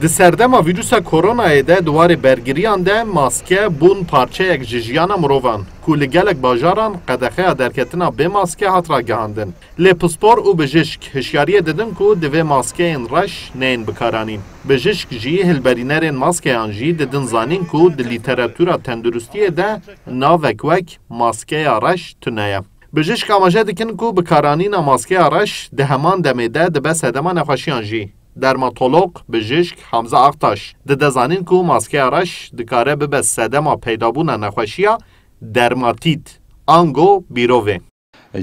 Di serdema vîrusa koronayê de duwarê bergiriyan de maske bûn parçeyek ji jiyana mirovan ku li gelek bajaran qedexeya derketina bê maske hat ragihandin. Lê pispor û bijîşk hişyariyê didin ku divê maskeyên reş neyên bikaranîn. Bijîşk jî hilberînerên maskeyan jî didin zanîn ku di lîteratûra tenduristiyê de navek wek maskeya reş tune ye. Bijîşk amaje dikin ku bikaranîna maskeya reş di heman demê de dibe sedema nexweşiyan jî. Dermatolog bijîşk Hamza Aktaş dide zanîn ku maskeya reş dikare bibe sedema peydabûna nexweşiya dermatit, ango bîrovê.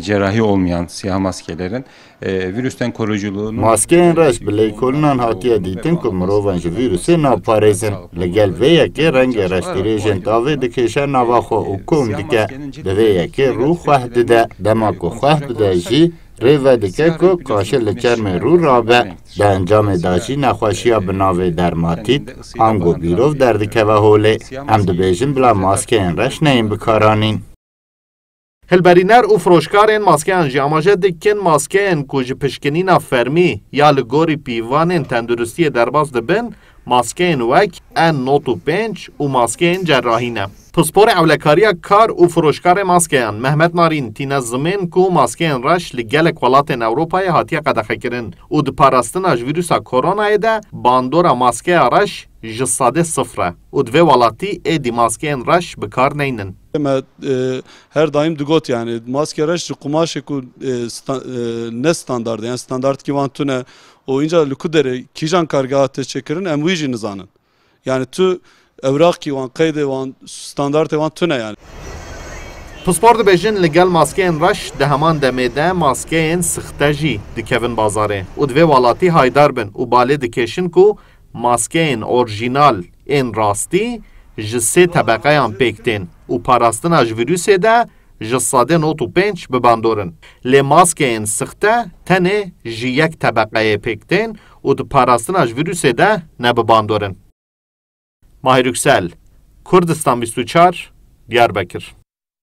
Cerrahi olmayan siyah maskelerin virüsten koruyuculuğunu... Maskeên reş bi lêkolînan hatiye dîtin ku mirovan ji vîrusê naparêzin. Li gel vê yekê rengê reşdirêjên tavê dikêşe nava xwe û kom dike. Di vê yekê rû xweh dide. Dema ku xweh bide jî rêve dike ku kaşe li çermê rû rabe. Di encamê da jî nexweşiya bi navê dermatit, ango bîrov derdikeve holê. Em dibêjin bila maskeyên reş neyên bikaranîn. Hilberîner û firoşkarên maskeyan jî amaje dikin maskeyên ku ji pişkinîna fermî ya li gorî pîvanên tenduristiyê derbas dibin, maskeyên wek N95 û maskeyên cerrahî ne. Pisporê ewlekariya kar û firoşkarê maskeyan Mehmet Narîn tîne zimên ku maskeyên reş li gelek welatên Ewropayê hatiye qedexekirin û di parastina ji vîrusa koronayê de bandora maskeya reş ji sadê sıfır e û di vê welatî êdî maskeyên reş bi kar neynin. Her daim digot yani maske reş kumaşı ku ne standart yani standart ki van tune o inca lukudere kijan karga teşekkürün emviji nizanın. Yani tu evrak ki van kayde van standart van tune yani. Pispor dibêjin li gel maskeyên reş di heman demê de maskeyên sixte jî dikevin bazarê û di vê welatî haydar bin û balê dikêşin ku maskeyên orjînal ên rastî ji sê tebeqeyan pêk tên û parastina ji vîrusê de ji sadê 95 bibandorin. Lê maskeyên sixte tenê ji yek tebeqeyê pêk tên û di parastina ji vîrusê de nebibandorin. Mahir Yüksel, Kurdistan 24, Diyarbakır.